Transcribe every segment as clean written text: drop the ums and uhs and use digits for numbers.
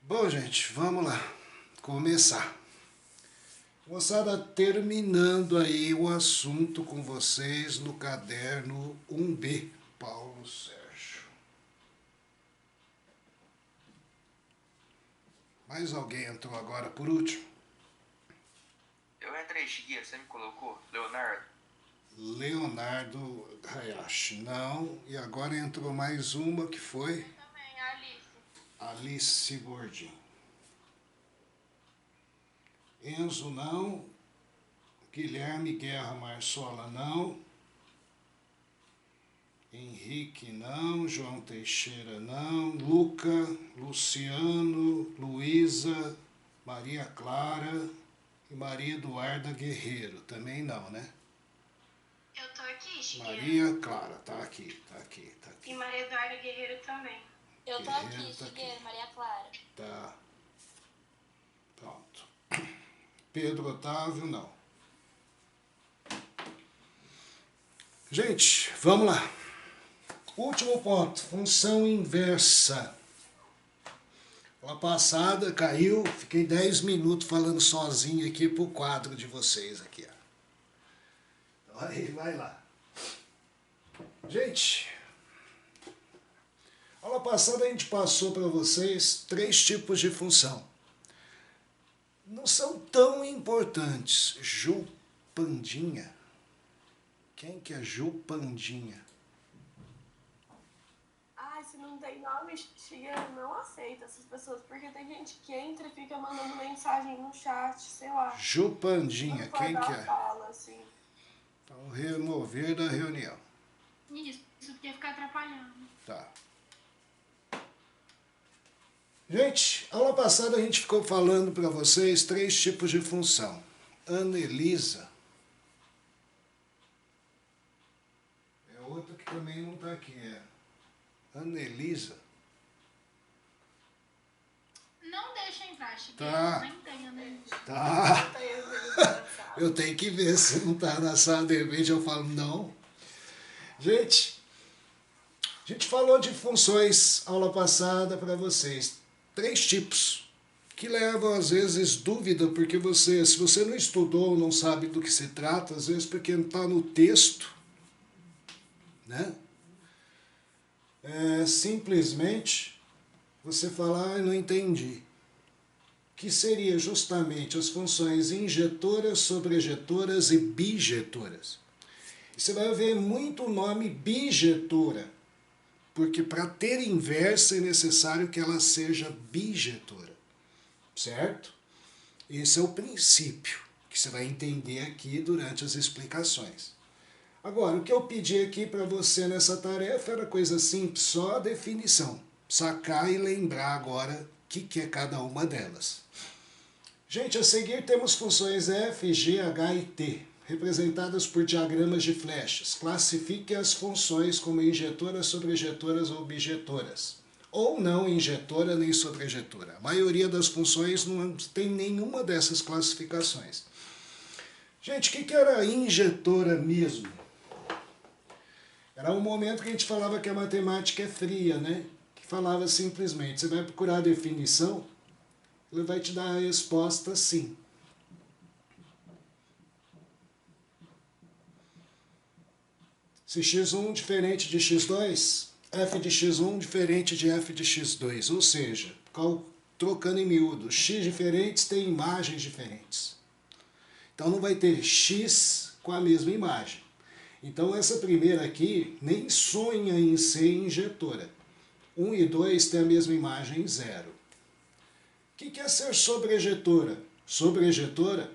Bom, gente, vamos lá começar. Moçada, terminando aí o assunto com vocês no caderno 1B, Paulo Sérgio. Mais alguém entrou agora por último? Eu entrei, Shigeru, você me colocou? Leonardo? Leonardo Hayashi, não. E agora entrou mais uma que foi Também, a Alice. Alice Gordinho. Enzo não. Guilherme Guerra Marsola não. Henrique não. João Teixeira não. Luca, Luciano, Luísa, Maria Clara e Maria Eduarda Guerreiro. Também não, né? Eu tô aqui, Shigeru. Maria Clara, tá aqui. E Maria Eduarda Guerreiro também. Eu tô Guerreiro aqui, tá Shigeru, aqui. Maria Clara. Tá. Pronto. Pedro Otávio, não. Gente, vamos lá. Último ponto, função inversa. A passada caiu, fiquei 10 minutos falando sozinho aqui pro quadro de vocês aqui. Ó. Então aí, vai lá. Gente, aula passada a gente passou para vocês 3 tipos de função. Não são tão importantes. Jupandinha. Quem que é Jupandinha? Ai, se não tem nome, Shigeru, não aceita essas pessoas, porque tem gente que entra e fica mandando mensagem no chat, sei lá. Jupandinha, Não quem vai que dar é? fala, assim. Então, remover da reunião. Isso porque fica atrapalhando. Tá. Gente, aula passada a gente ficou falando para vocês 3 tipos de função. Anelisa. É outra que também não está aqui. É Anelisa. Não deixa entrar, Shigeru. Tá. Nem tem, né? Tá. Tem as meninas. Eu tenho que ver se não está na sala. De repente eu falo não. Gente, a gente falou de funções aula passada para vocês. 3 tipos que levam às vezes dúvida, porque se você não estudou, não sabe do que se trata, às vezes porque não está no texto, né? Simplesmente você fala, não entendi. Que seria justamente as funções injetoras, sobrejetoras e bijetoras. E você vai ver muito o nome bijetora, porque para ter inversa é necessário que ela seja bijetora, certo? Esse é o princípio que você vai entender aqui durante as explicações. Agora, o que eu pedi aqui para você nessa tarefa era coisa simples, só a definição. Sacar e lembrar agora o que é cada uma delas. Gente, a seguir temos funções f, g, h e t, representadas por diagramas de flechas. Classifique as funções como injetoras, sobrejetoras ou bijetoras. Ou não injetora nem sobrejetora. A maioria das funções não tem nenhuma dessas classificações. Gente, o que era injetora mesmo? Era um momento que a gente falava que a matemática é fria, né? Que falava simplesmente, você vai procurar a definição, ele vai te dar a resposta sim. Se x1 diferente de x2, f de x1 diferente de f de x2. Ou seja, trocando em miúdo, x diferentes têm imagens diferentes. Então não vai ter x com a mesma imagem. Então essa primeira aqui nem sonha em ser injetora. 1 e 2 têm a mesma imagem, 0. O que é ser sobrejetora? Sobrejetora,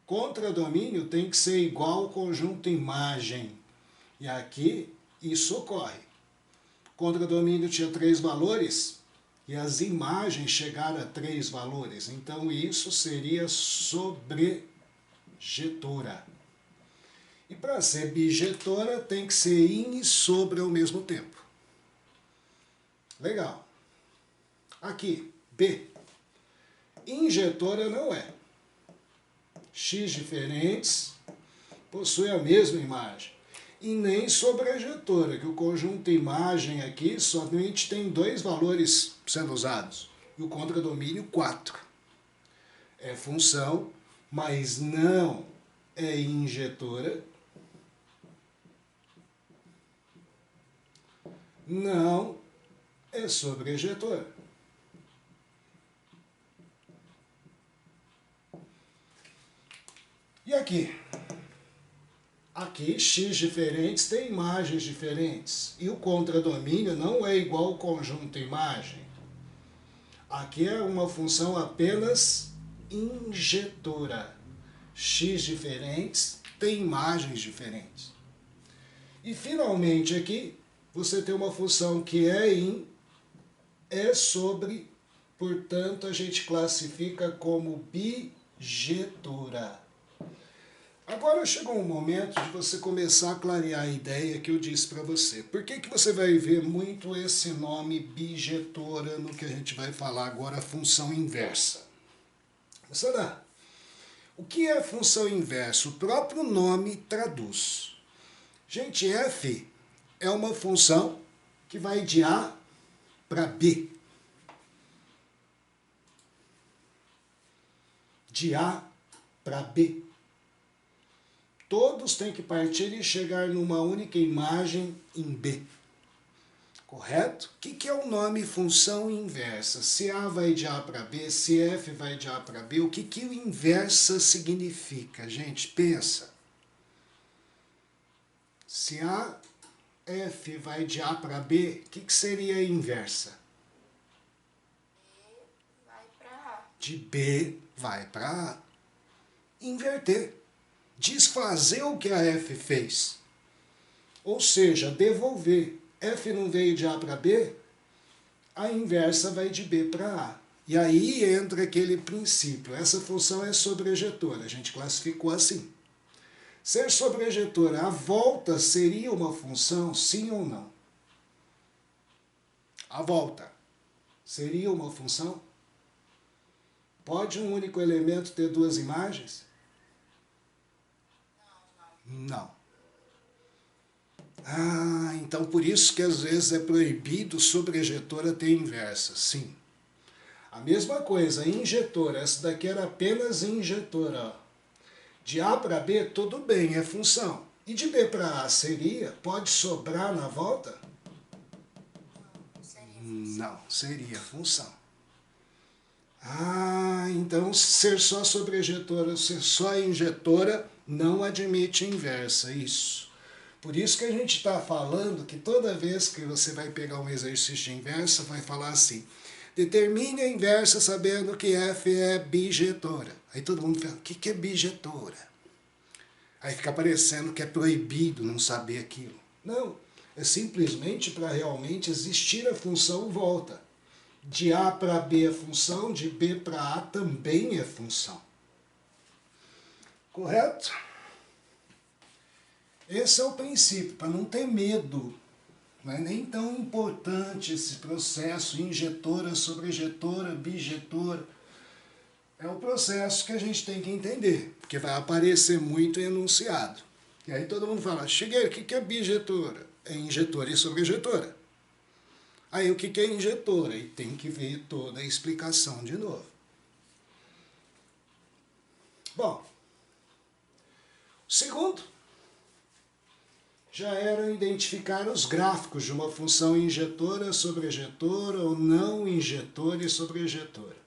contradomínio tem que ser igual ao conjunto imagem. E aqui isso ocorre. Contradomínio tinha 3 valores e as imagens chegaram a 3 valores. Então isso seria sobrejetora. E para ser bijetora tem que ser in e sobre ao mesmo tempo. Legal. Aqui, B. Injetora não é. X diferentes possuem a mesma imagem. e nem sobrejetora, que o conjunto imagem aqui somente tem 2 valores sendo usados, e o contradomínio 4. É função, mas não é injetora, não é sobrejetora. E aqui? Aqui, x diferentes tem imagens diferentes. E o contradomínio não é igual ao conjunto imagem. Aqui é uma função apenas injetora. X diferentes tem imagens diferentes. E finalmente aqui, você tem uma função que é in, é sobre, portanto a gente classifica como bijetora. Agora chegou um momento de você começar a clarear a ideia que eu disse para você. Por que que você vai ver muito esse nome bijetora no que a gente vai falar agora, a função inversa? Será? O que é função inversa? O próprio nome traduz. Gente, f é uma função que vai de A para B. De A para B. Todos têm que partir e chegar numa única imagem em B. Correto? O que é o nome função inversa? Se A vai de A para B, se F vai de A para B, o que o inversa significa? Gente, pensa. Se A, F vai de A para B, o que seria a inversa? B vai para A. De B vai para A. Inverter. Desfazer o que a F fez. Ou seja, devolver. F não veio de A para B, a inversa vai de B para A. E aí entra aquele princípio. Essa função é sobrejetora, a gente classificou assim. Ser sobrejetora, a volta seria uma função, sim ou não? A volta seria uma função? Pode um único elemento ter 2 imagens? Não. Ah, então por isso que às vezes é proibido sobrejetora ter inversa. Sim. A mesma coisa, injetora. Essa daqui era apenas injetora. Ó. De A para B, tudo bem, é função. E de B para A seria? Pode sobrar na volta? Não, seria função. Ah, então ser só sobrejetora, ser só injetora, não admite inversa, isso. Por isso que a gente está falando que toda vez que você vai pegar um exercício de inversa, vai falar assim, determine a inversa sabendo que F é bijetora. Aí todo mundo fala, o que é bijetora? Aí fica parecendo que é proibido não saber aquilo. Não, é simplesmente para realmente existir a função volta. De A para B é função, de B para A também é função. Correto? Esse é o princípio, para não ter medo. Não é nem tão importante esse processo, injetora, sobrejetora, bijetora. É o processo que a gente tem que entender, porque vai aparecer muito em enunciado. E aí todo mundo fala, cheguei, o que é bijetora? É injetora e sobrejetora. Aí o que é injetora? E tem que ver toda a explicação de novo. Bom, o segundo já era identificar os gráficos de uma função injetora, sobrejetora ou não injetora e sobrejetora.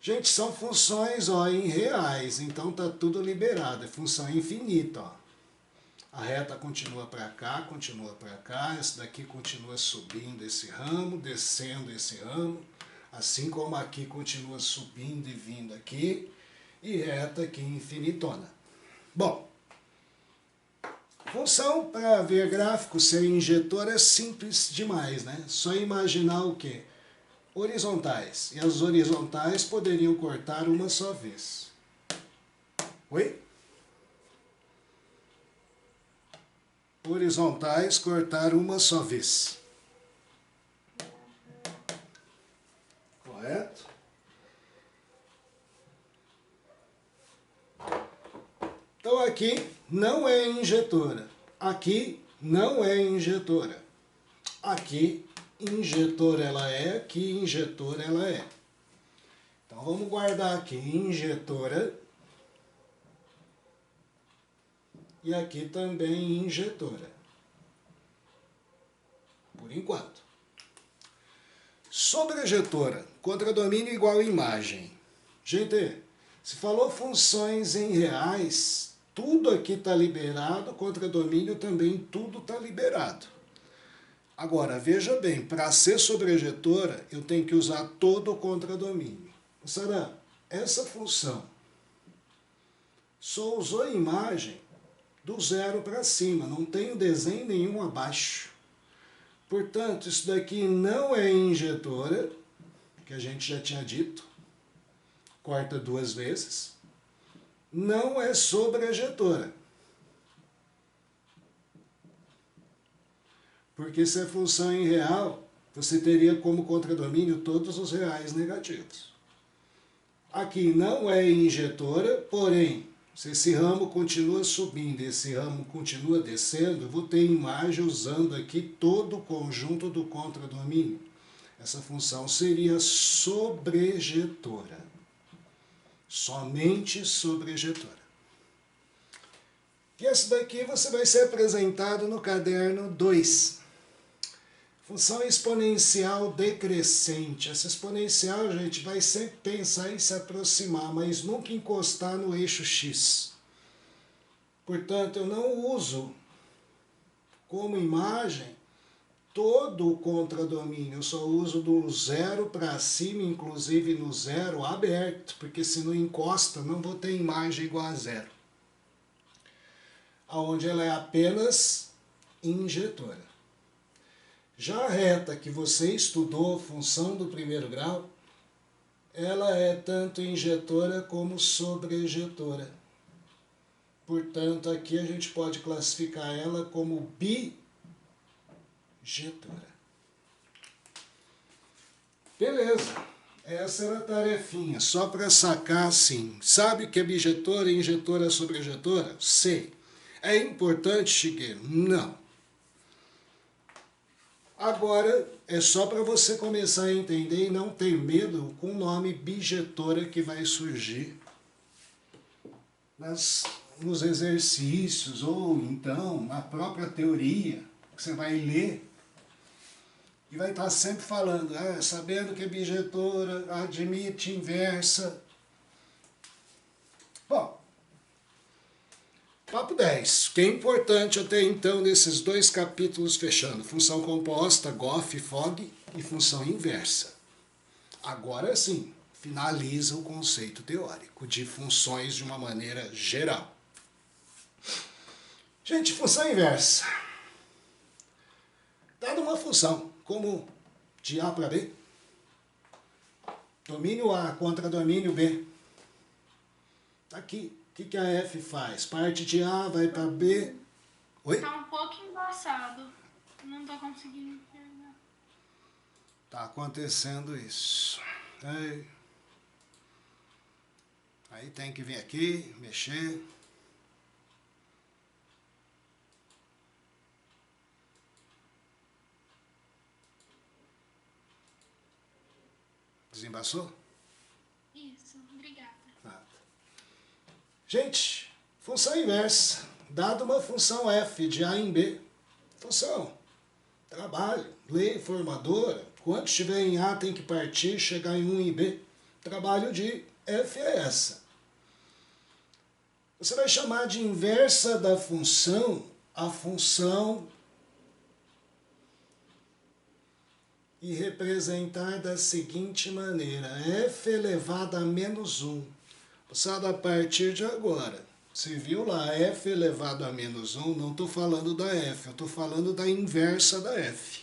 Gente, são funções em reais, então está tudo liberado, é função infinita. Ó. A reta continua para cá, essa daqui continua subindo esse ramo, descendo esse ramo, assim como aqui continua subindo e vindo aqui, e reta aqui infinitona. Bom, função para ver gráfico ser injetor é simples demais, né? Só imaginar o quê? Horizontais. E as horizontais poderiam cortar uma só vez. Oi? Horizontais cortar uma só vez. Correto? Então aqui não é injetora. Aqui não é injetora. Aqui, injetora ela é, aqui injetora ela é. Então vamos guardar aqui injetora. E aqui também injetora. Por enquanto. Sobrejetora, contradomínio igual imagem. Gente, se falou funções em reais, tudo aqui está liberado, contradomínio também tudo está liberado. Agora, veja bem, para ser sobrejetora, eu tenho que usar todo o contradomínio. Sarah, essa função só usou imagem do 0 para cima, não tem desenho nenhum abaixo. Portanto, isso daqui não é injetora, que a gente já tinha dito, corta 2 vezes. Não é sobrejetora. Porque se é função em real, você teria como contradomínio todos os reais negativos. Aqui não é injetora, porém, se esse ramo continua subindo e esse ramo continua descendo, eu vou ter imagem usando aqui todo o conjunto do contradomínio. Essa função seria sobrejetora. Somente sobrejetora. E esse daqui você vai ser apresentado no caderno 2. Função exponencial decrescente. Essa exponencial, gente, vai sempre pensar em se aproximar, mas nunca encostar no eixo X. Portanto, eu não uso como imagem todo o contradomínio. Eu só uso do 0 para cima, inclusive no 0 aberto, porque se não encosta, não vou ter imagem igual a 0. Onde ela é apenas injetora. Já a reta que você estudou, função do primeiro grau, ela é tanto injetora como sobrejetora. Portanto, aqui a gente pode classificar ela como bijetora. Beleza, essa era a tarefinha, só para sacar assim. Sabe o que é bijetora, injetora, sobrejetora? Sei. É importante, Shigeru? Não. Agora, é só para você começar a entender e não ter medo com o nome bijetora que vai surgir nos exercícios ou então na própria teoria que você vai ler e vai estar sempre falando, sabendo que é bijetora, admite inversa. Bom, papo 10. O que é importante até então nesses 2 capítulos fechando? Função composta, Goff, Fogg e função inversa. Agora sim, finaliza o conceito teórico de funções de uma maneira geral. Gente, função inversa. Dada uma função como de A para B, domínio A contra domínio B. Está aqui. O que a F faz? Parte de A, vai para B. Oi? Tá um pouco embaçado. Não tô conseguindo pegar. Tá acontecendo isso. Aí tem que vir aqui, mexer. Desembaçou? Isso, obrigada. Gente, função inversa. Dado uma função f de A em B. Função, trabalho, lei formadora. Quando estiver em A tem que partir, chegar em 1 em B. Trabalho de f é essa. Você vai chamar de inversa da função a função e representar da seguinte maneira. F elevado a menos 1. Moçada, a partir de agora, você viu lá, f elevado a menos 1, não estou falando da f, eu estou falando da inversa da f,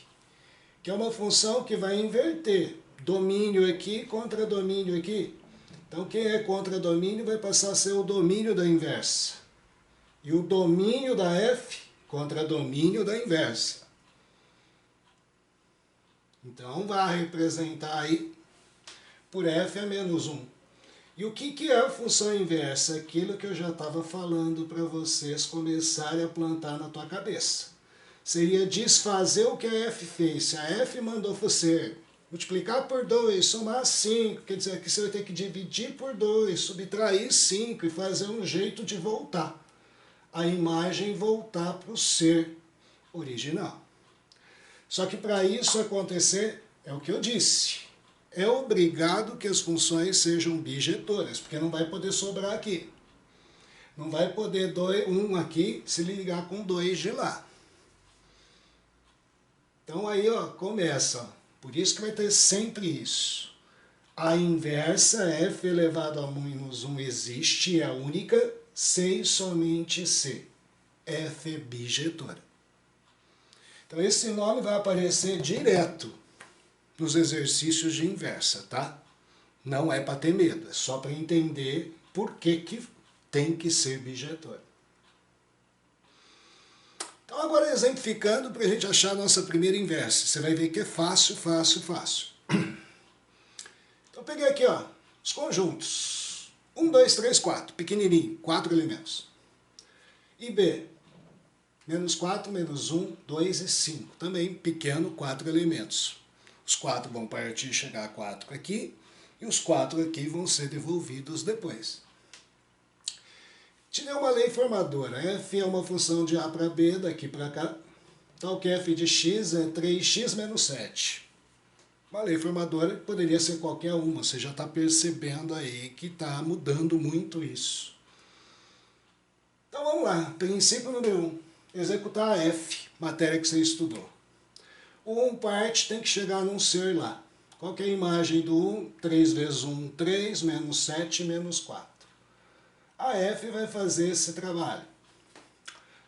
que é uma função que vai inverter domínio aqui contra domínio aqui. Então, quem é contra domínio vai passar a ser o domínio da inversa. E o domínio da f contra domínio da inversa. Então, vai representar aí por f a menos 1. E o que é a função inversa? Aquilo que eu já estava falando para vocês começarem a plantar na tua cabeça. Seria desfazer o que a f fez. Se a f mandou você multiplicar por 2, somar 5, quer dizer que você vai ter que dividir por 2, subtrair 5 e fazer um jeito de voltar. A imagem voltar para o ser original. Só que para isso acontecer, é o que eu disse, é obrigado que as funções sejam bijetoras, porque não vai poder sobrar aqui. Não vai poder 1 aqui se ligar com 2 de lá. Então aí ó, começa. Por isso que vai ter sempre isso. A inversa, f elevado a menos 1 existe, é a única, C e somente C. F é bijetora. Então esse nome vai aparecer direto nos exercícios de inversa, tá? Não é para ter medo, é só para entender por que tem que ser bijetora. Então agora exemplificando para a gente achar a nossa primeira inversa. Você vai ver que é fácil, fácil, fácil. Então peguei aqui ó, os conjuntos. 1, 2, 3, 4, pequenininho, 4 elementos. E B, menos 4, menos 1, 2 e 5. Também pequeno, 4 elementos. Os 4 vão partir e chegar a 4 aqui, e os 4 aqui vão ser devolvidos depois. Tirei uma lei formadora. F é uma função de A para B, daqui para cá. Então, que f de x é 3x menos 7. Uma lei formadora poderia ser qualquer uma. Você já está percebendo aí que está mudando muito isso. Então, vamos lá. Princípio número 1. Executar a f, matéria que você estudou. O 1 parte tem que chegar num ser lá. Qual que é a imagem do 1? 3 vezes 1, 3, menos 7, menos 4. A f vai fazer esse trabalho.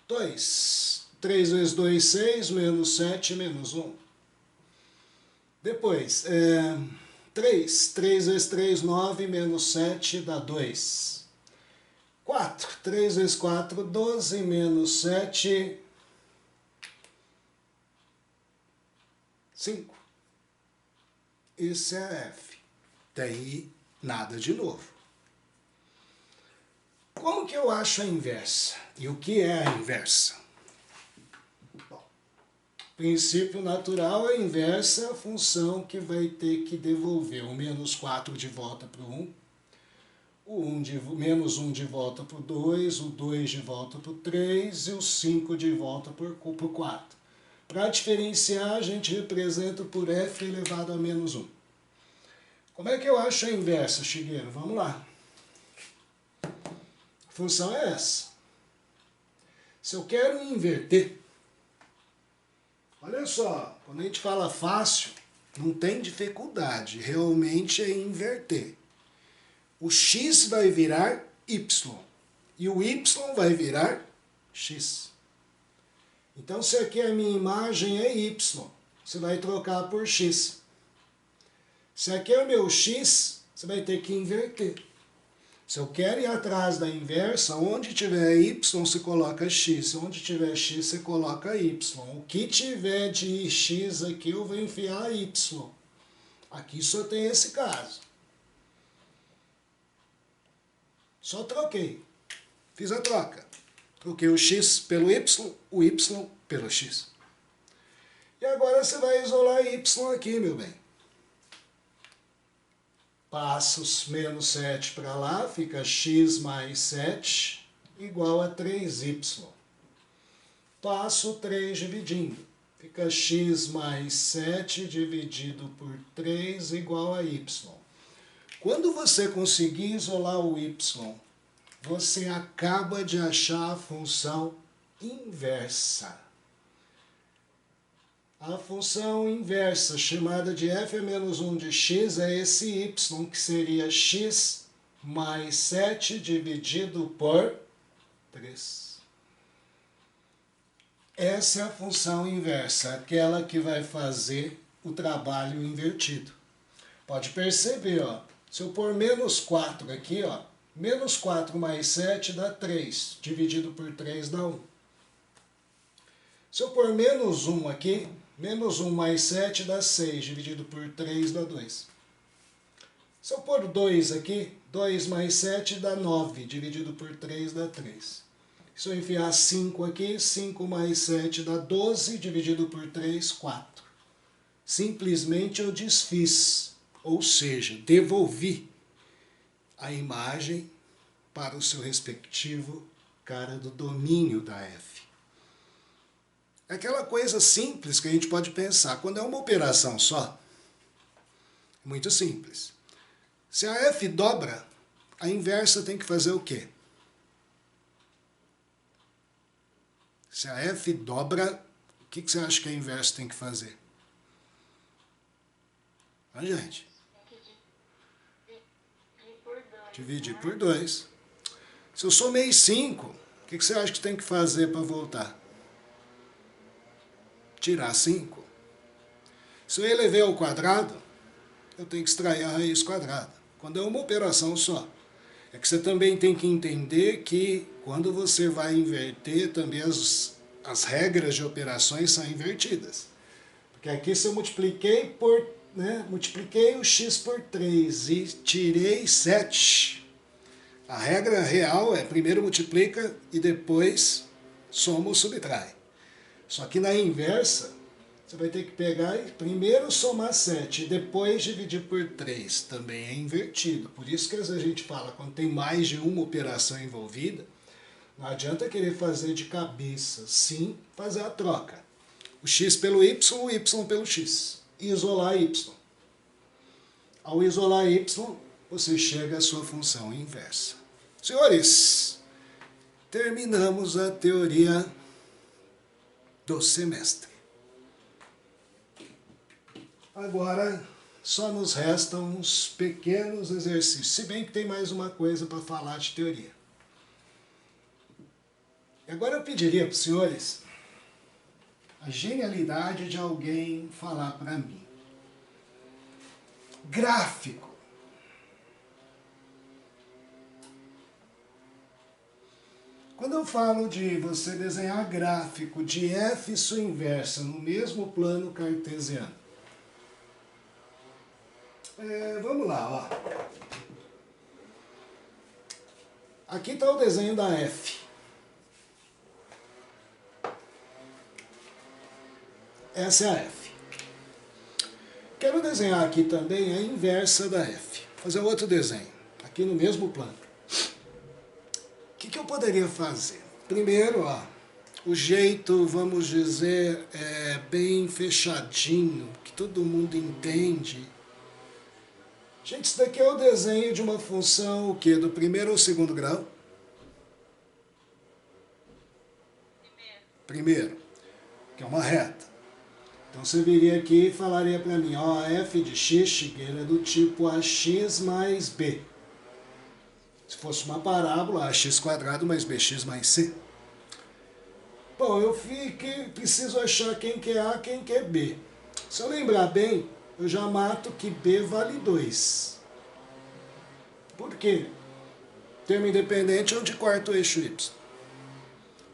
2. 3 vezes 2, 6, menos 7, menos 1. Depois, 3 vezes 3, 9, menos 7 dá 2. 4. 3 vezes 4, 12, menos 7, 5. Esse é a f. Daí, nada de novo. Como que eu acho a inversa? E o que é a inversa? Bom, princípio natural, a inversa é a função que vai ter que devolver o menos 4 de volta para o 1, o menos 1 de volta para o 2, o 2 de volta para o 3 e o 5 de volta para o 4. Para diferenciar, a gente representa por f elevado a menos 1. Como é que eu acho a inversa, Shigeru? Vamos lá. A função é essa. Se eu quero inverter, olha só, quando a gente fala fácil, não tem dificuldade, realmente é inverter. O x vai virar y e o y vai virar x. Então, se aqui a minha imagem é y, você vai trocar por x. Se aqui é o meu x, você vai ter que inverter. Se eu quero ir atrás da inversa, onde tiver y, você coloca x. Onde tiver x, você coloca y. O que tiver de x aqui, eu vou enfiar y. Aqui só tem esse caso. Só troquei. Fiz a troca. Troquei o x pelo y, o y pelo x. E agora você vai isolar y aqui, meu bem. Passa os menos 7 para lá, fica x mais 7 igual a 3y. Passo o 3 dividindo. Fica x mais 7 dividido por 3 igual a y. Quando você conseguir isolar o y, você acaba de achar a função inversa. A função inversa, chamada de f menos 1 de x, é esse y, que seria x mais 7 dividido por 3. Essa é a função inversa, aquela que vai fazer o trabalho invertido. Pode perceber, ó, se eu pôr menos 4 aqui, ó, menos 4 mais 7 dá 3, dividido por 3 dá 1. Se eu pôr menos 1 aqui, menos 1 mais 7 dá 6, dividido por 3 dá 2. Se eu pôr 2 aqui, 2 mais 7 dá 9, dividido por 3 dá 3. Se eu enfiar 5 aqui, 5 mais 7 dá 12, dividido por 3, 4. Simplesmente eu desfiz, ou seja, devolvi a imagem para o seu respectivo cara do domínio da f. É aquela coisa simples que a gente pode pensar. Quando é uma operação só, muito simples. Se a f dobra, a inversa tem que fazer o quê? Se a f dobra, o que você acha que a inversa tem que fazer? Ah, gente? Dividir por 2. Se eu somei 5, o que você acha que tem que fazer para voltar? Tirar 5. Se eu elevei ao quadrado, eu tenho que extrair a raiz quadrada. Quando é uma operação só. É que você também tem que entender que quando você vai inverter, também as regras de operações são invertidas. Porque aqui se eu multipliquei o x por 3 e tirei 7. A regra real é primeiro multiplica e depois soma ou subtrai. Só que na inversa, você vai ter que pegar e primeiro somar 7 e depois dividir por 3. Também é invertido. Por isso que às vezes a gente fala, quando tem mais de uma operação envolvida, não adianta querer fazer de cabeça, sim fazer a troca. O x pelo y, o y pelo x. E isolar y. Ao isolar y, você chega à sua função inversa. Senhores, terminamos a teoria do semestre. Agora, só nos restam uns pequenos exercícios, se bem que tem mais uma coisa para falar de teoria. Agora eu pediria para os senhores a genialidade de alguém falar para mim. Gráfico. Quando eu falo de você desenhar gráfico de f e sua inversa no mesmo plano cartesiano. Vamos lá, ó. Aqui está o desenho da f. Essa é a f. Quero desenhar aqui também a inversa da f. Fazer outro desenho, aqui no mesmo plano. O que eu poderia fazer? Primeiro, ó, o jeito, vamos dizer, bem fechadinho, que todo mundo entende. Gente, isso daqui é o desenho de uma função, o quê? Do primeiro ou segundo grau? Primeiro, que é uma reta. Então você viria aqui e falaria para mim, ó, a f de x, Shigeru, é do tipo ax mais b. Se fosse uma parábola, ax² mais bx mais c. Bom, eu preciso achar quem que é A, quem que é B. Se eu lembrar bem, eu já mato que B vale 2. Por quê? Termo independente é onde corta o eixo y.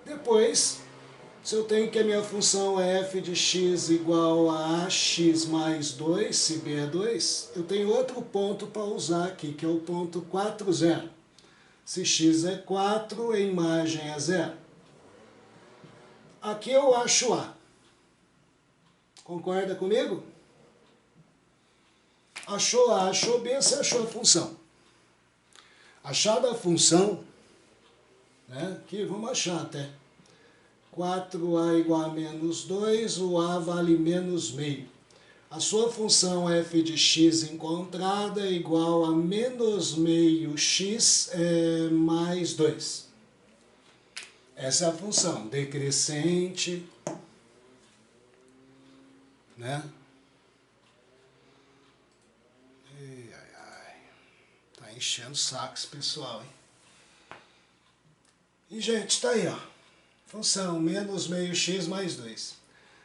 Depois, se eu tenho que a minha função é f de x igual a ax mais 2, se b é 2, eu tenho outro ponto para usar aqui, que é o ponto 4, 0. Se x é 4, a imagem é 0. Aqui eu acho A. Concorda comigo? Achou A, achou B, você achou a função. Achada a função, né? Aqui vamos achar até. 4A igual a menos 2, o A vale menos meio. A sua função f de x encontrada é igual a menos meio x mais 2. Essa é a função decrescente, né? Tá enchendo o saco esse pessoal, hein? E, gente, tá aí, ó. Função menos meio x mais 2.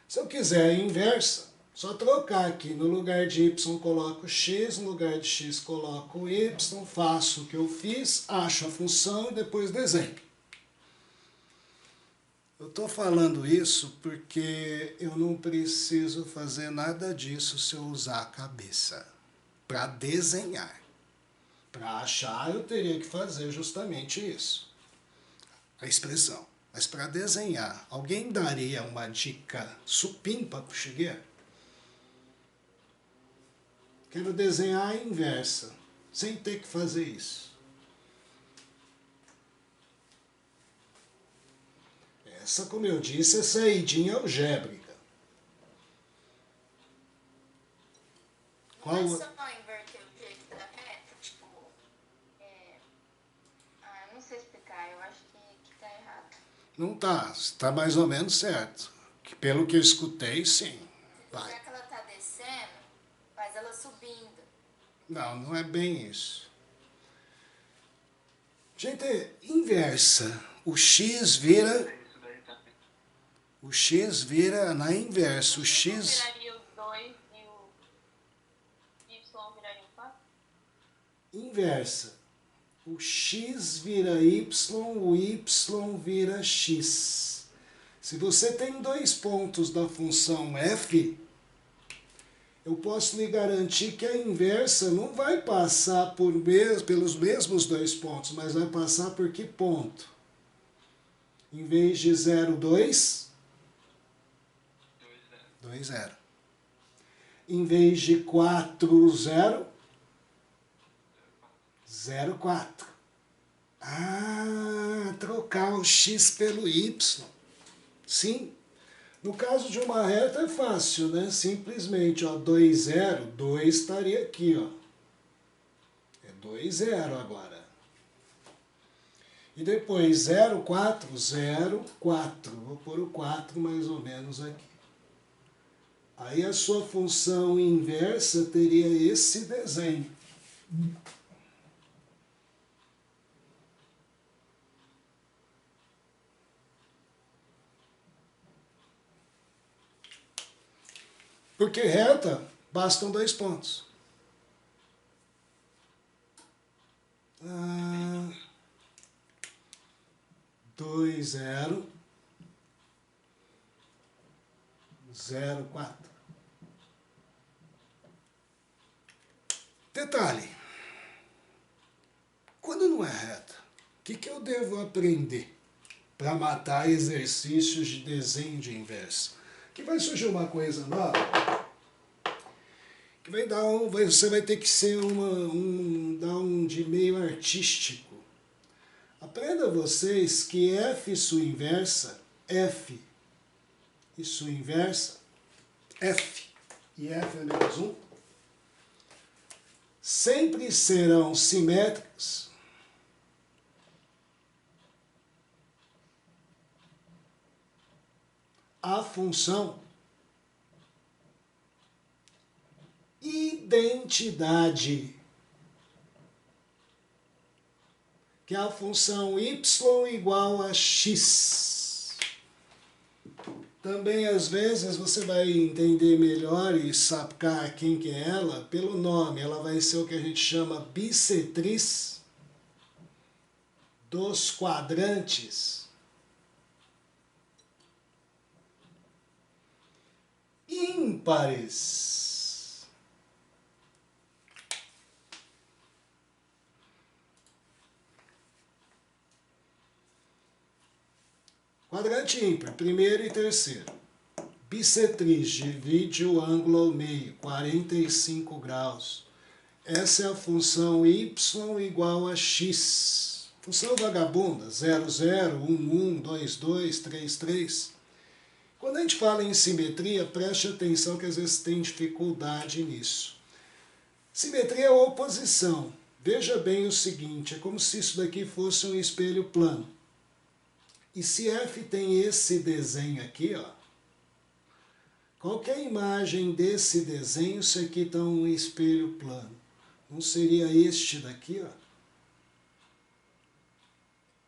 Se eu quiser a inversa, só trocar aqui. No lugar de y coloco x, no lugar de x coloco y, faço o que eu fiz, acho a função e depois desenho. Eu estou falando isso porque eu não preciso fazer nada disso se eu usar a cabeça para desenhar. Para achar, eu teria que fazer justamente isso. A expressão. Mas para desenhar, alguém daria uma dica supimpa para o Shigeru? Quero desenhar a inversa, sem ter que fazer isso. Essa, como eu disse, é saidinha algébrica. Não é só inverter o jeito da reta, tipo... eu não sei explicar, eu acho que tá errado. Não tá, está mais ou menos certo. Que pelo que eu escutei, sim. Vai. Já que ela tá descendo, faz ela subindo. Não, não é bem isso. Gente, inversa. O X vira... Isso daí também. O X vira na inversa. O X... Viraria o 2 e o Y viraria o 4? Inversa. O X vira Y, o Y vira X. Se você tem dois pontos da função f, eu posso lhe garantir que a inversa não vai passar pelos mesmos dois pontos, mas vai passar por que ponto? Em vez de 0, 2, 2, 0. Em vez de 4, 0, 0, 4. Trocar o x pelo y. Sim. No caso de uma reta é fácil, né? Simplesmente, ó, 2, 0, 2 estaria aqui, ó. É 2, 0 agora. E depois 0, 4, 0, 4. Vou pôr o 4 mais ou menos aqui. Aí a sua função inversa teria esse desenho. Porque reta, bastam dois pontos. 2, 0, 0, 4. Detalhe. Quando não é reta, o que eu devo aprender para matar exercícios de desenho de inversa? Que vai surgir uma coisa nova, que vai dar você vai ter que ser dar um de meio artístico. Aprenda vocês que f e sua inversa, f e sua inversa, f e f é menos 1, sempre serão simétricas à função identidade, que é a função y igual a x. Também, às vezes, você vai entender melhor e sacar quem que é ela pelo nome. Ela vai ser o que a gente chama bissetriz dos quadrantes ímpares. Quadrante ímpar, primeiro e terceiro. Bissetriz, divide o ângulo ao meio, 45 graus. Essa é a função y igual a x. Função vagabunda, 0, 0, 1, 1, 2, 2, 3, 3. Quando a gente fala em simetria, preste atenção que às vezes tem dificuldade nisso. Simetria é oposição. Veja bem o seguinte, é como se isso daqui fosse um espelho plano. E se f tem esse desenho aqui, ó, qualquer imagem desse desenho, isso aqui está um espelho plano. Não seria este daqui, ó?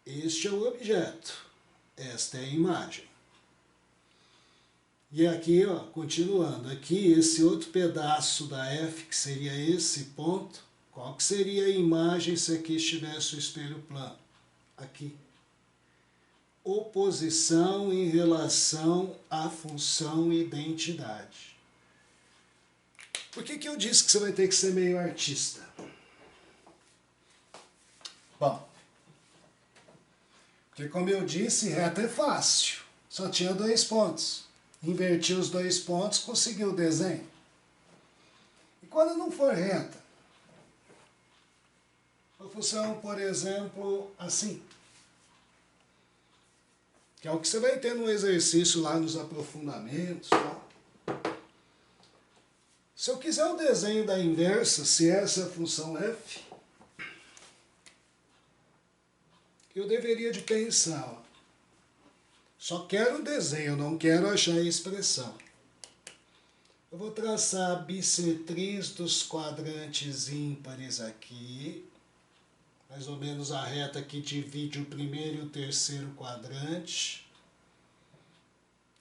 Este é o objeto. Esta é a imagem. E aqui, ó, continuando, aqui esse outro pedaço da f, que seria esse ponto, qual que seria a imagem se aqui estivesse o espelho plano? Aqui. Oposição em relação à função identidade. Por que eu disse que você vai ter que ser meio artista? Bom, porque como eu disse, reta é fácil. Só tinha 2 pontos. Inverti os 2 pontos, consegui o desenho. E quando não for reta? Uma função, por exemplo, assim. Que é o que você vai ter no exercício lá nos aprofundamentos. Tá? Se eu quiser o desenho da inversa, se essa é a função f, eu deveria de pensar, ó, só quero o desenho, não quero achar a expressão. Eu vou traçar a bissetriz dos quadrantes ímpares aqui, mais ou menos a reta que divide o primeiro e o terceiro quadrante,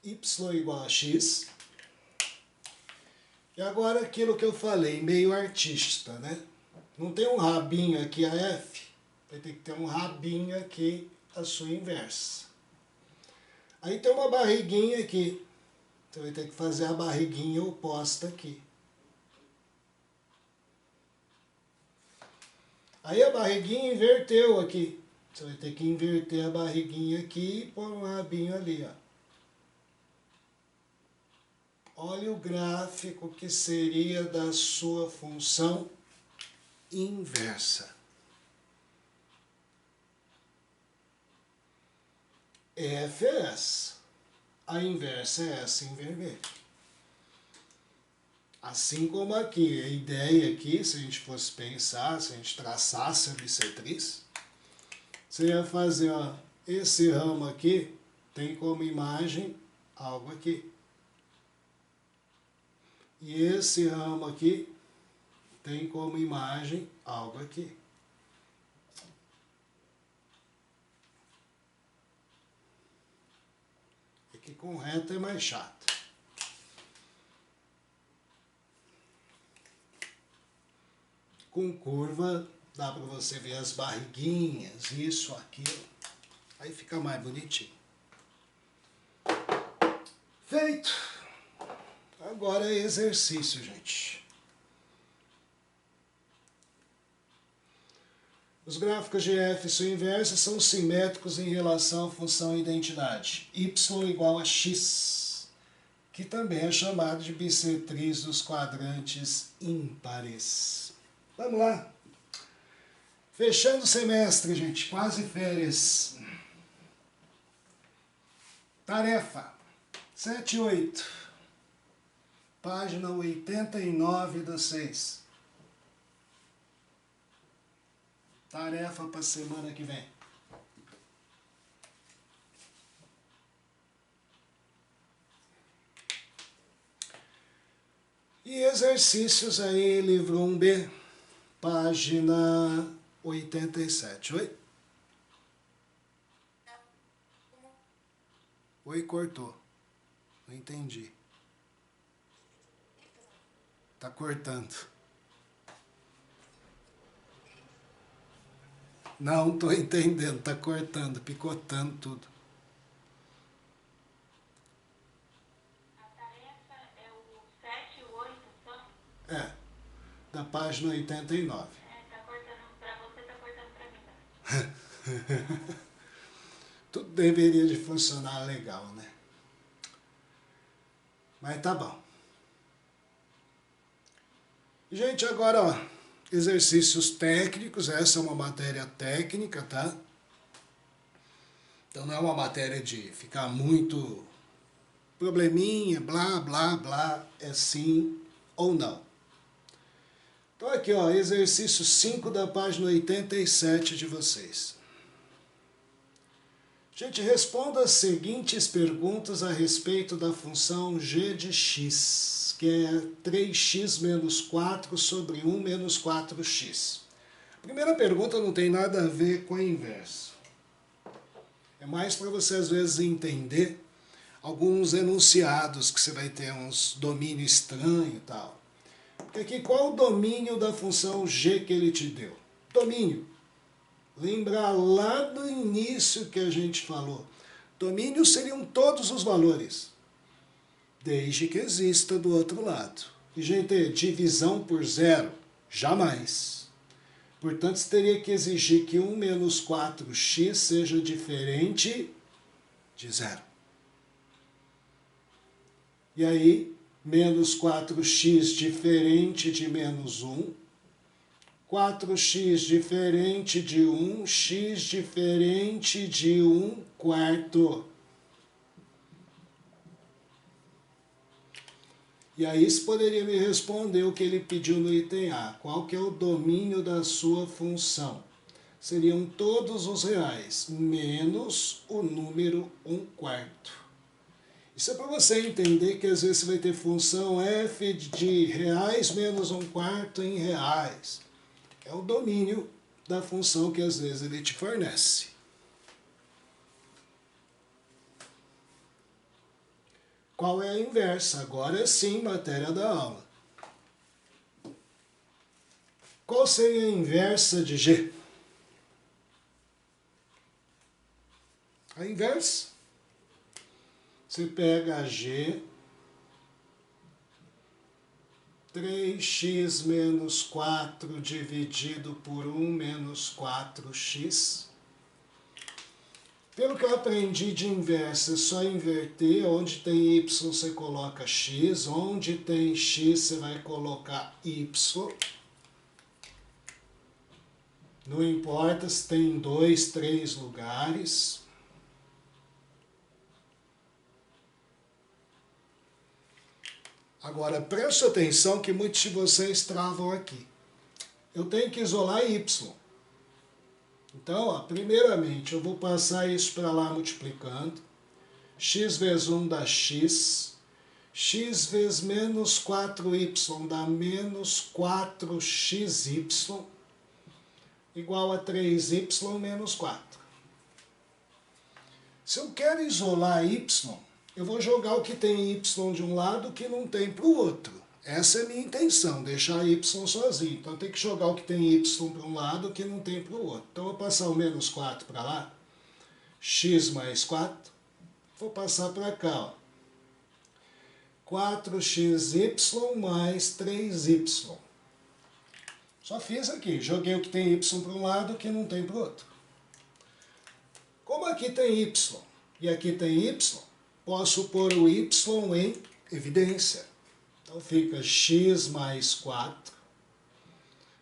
y igual a x. E agora aquilo que eu falei, meio artista, né? Não tem um rabinho aqui a f, vai ter que ter um rabinho aqui a sua inversa. Aí tem uma barriguinha aqui, você vai ter que fazer a barriguinha oposta aqui. Aí a barriguinha inverteu aqui, você vai ter que inverter a barriguinha aqui e pôr um rabinho ali, ó. Olha o gráfico que seria da sua função inversa. F é essa. A inversa é essa em vermelho. Assim como aqui, a ideia aqui, se a gente fosse pensar, se a gente traçasse a bissetriz, você ia fazer, ó, esse ramo aqui tem como imagem algo aqui. E esse ramo aqui tem como imagem algo aqui. Aqui com reta é mais chato. Com curva dá para você ver as barriguinhas, isso, aquilo. Aí fica mais bonitinho. Feito! Agora é exercício, gente. Os gráficos de f e sua inversa são simétricos em relação à função identidade. Y igual a x, que também é chamado de bissetriz dos quadrantes ímpares. Vamos lá. Fechando o semestre, gente. Quase férias. Tarefa 7 e 8. Página 89 do 6. Tarefa para semana que vem. E exercícios aí, livro 1B, página 87. Oi? Oi, cortou. Não entendi. Tá cortando. Não tô entendendo, tá cortando, picotando tudo. A tarefa é o 7 e o 8 só? É, da página 89. Tá cortando pra você, tá cortando pra mim. Tudo deveria de funcionar legal, né? Mas tá bom. Gente, agora, ó, exercícios técnicos, essa é uma matéria técnica, tá? Então não é uma matéria de ficar muito probleminha, blá, blá, blá, é sim ou não. Então aqui, ó, exercício 5 da página 87 de vocês. Gente, responda as seguintes perguntas a respeito da função g de x, que é 3x menos 4 sobre 1 menos 4x. A primeira pergunta não tem nada a ver com a inversa. É mais para você, às vezes, entender alguns enunciados que você vai ter, uns domínio estranho e tal. Porque aqui, qual o domínio da função g que ele te deu? Domínio. Lembrar lá do início que a gente falou. Domínio seriam todos os valores, desde que exista do outro lado. E, gente, divisão por zero, jamais. Portanto, você teria que exigir que 1 menos 4x seja diferente de zero. E aí, menos 4x diferente de menos 1, 4x diferente de 1, x diferente de 1 quarto. E aí você poderia me responder o que ele pediu no item A. Qual que é o domínio da sua função? Seriam todos os reais, menos o número 1 quarto. Isso é para você entender que às vezes você vai ter função f de reais menos 1 quarto em reais. É o domínio da função que às vezes ele te fornece. Qual é a inversa? Agora sim, matéria da aula. Qual seria a inversa de G? A inversa. Você pega a G, 3x menos 4 dividido por 1 menos 4x. Pelo que eu aprendi de inversa, é só inverter. Onde tem y você coloca x, onde tem x você vai colocar y. Não importa se tem 2, 3 lugares. Agora, preste atenção que muitos de vocês travam aqui. Eu tenho que isolar y. Então, ó, primeiramente, eu vou passar isso para lá multiplicando. X vezes 1 dá x. X vezes menos 4y dá menos 4xy. Igual a 3y menos 4. Se eu quero isolar y, eu vou jogar o que tem y de um lado que não tem para o outro. Essa é a minha intenção, deixar y sozinho. Então, eu tenho que jogar o que tem y para um lado que não tem para o outro. Então, eu vou passar o menos 4 para lá. X mais 4. Vou passar para cá. Ó. 4xy mais 3y. Só fiz aqui. Joguei o que tem y para um lado que não tem para o outro. Como aqui tem y e aqui tem y, posso pôr o y em evidência. Então fica x mais 4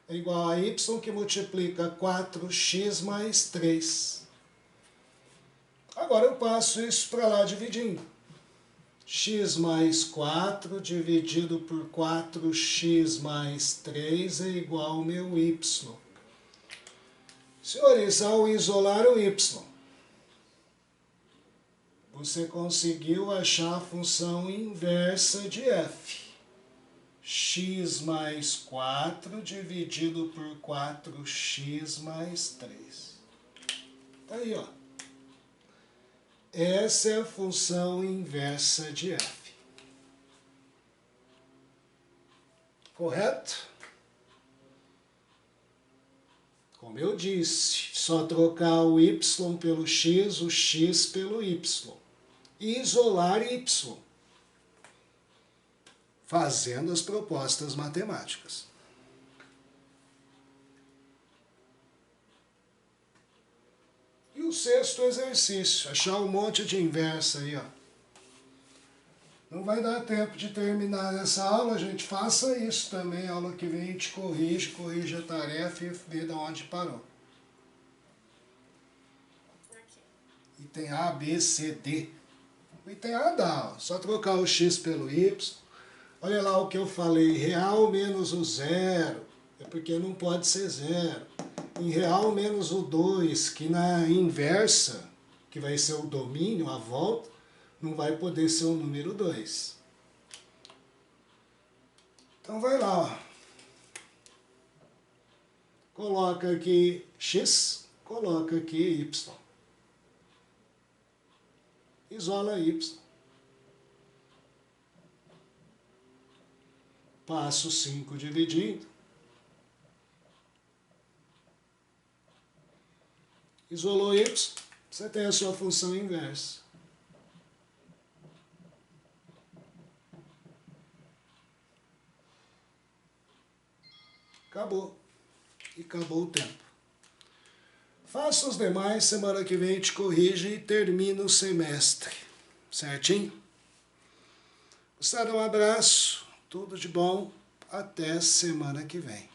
é igual a y que multiplica 4x mais 3. Agora eu passo isso para lá dividindo. X mais 4 dividido por 4x mais 3 é igual ao meu y. Senhores, ao isolar o y, você conseguiu achar a função inversa de f. X mais 4 dividido por 4x mais 3. Tá aí, ó. Essa é a função inversa de f. Correto? Como eu disse, só trocar o y pelo x, o x pelo y. E isolar y. Fazendo as propostas matemáticas. E o sexto exercício, achar um monte de inversa aí, ó. Não vai dar tempo de terminar essa aula, gente. Faça isso também. A aula que vem a gente corrige a tarefa e vê de onde parou. Item A, B, C, D. O item A dá, ó. Só trocar o x pelo y. Olha lá o que eu falei, real menos o zero, é porque não pode ser zero. Em real menos o 2, que na inversa, que vai ser o domínio, a volta, não vai poder ser o número 2. Então vai lá, ó. Coloca aqui x, coloca aqui y. Isola y. Passo 5 dividindo. Isolou y, você tem a sua função inversa. Acabou. e acabou o tempo. Faça os demais, semana que vem te corrige e termina o semestre. Certinho? Gostaram? Um abraço, tudo de bom, até semana que vem.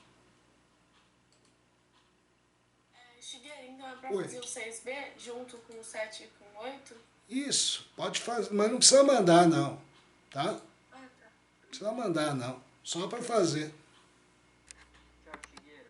Shigeru, então é pra Oi. fazer o 6B junto com o 7 e com o 8? Isso, pode fazer, mas não precisa mandar não, tá? Ah, tá. Não precisa mandar não, só para fazer.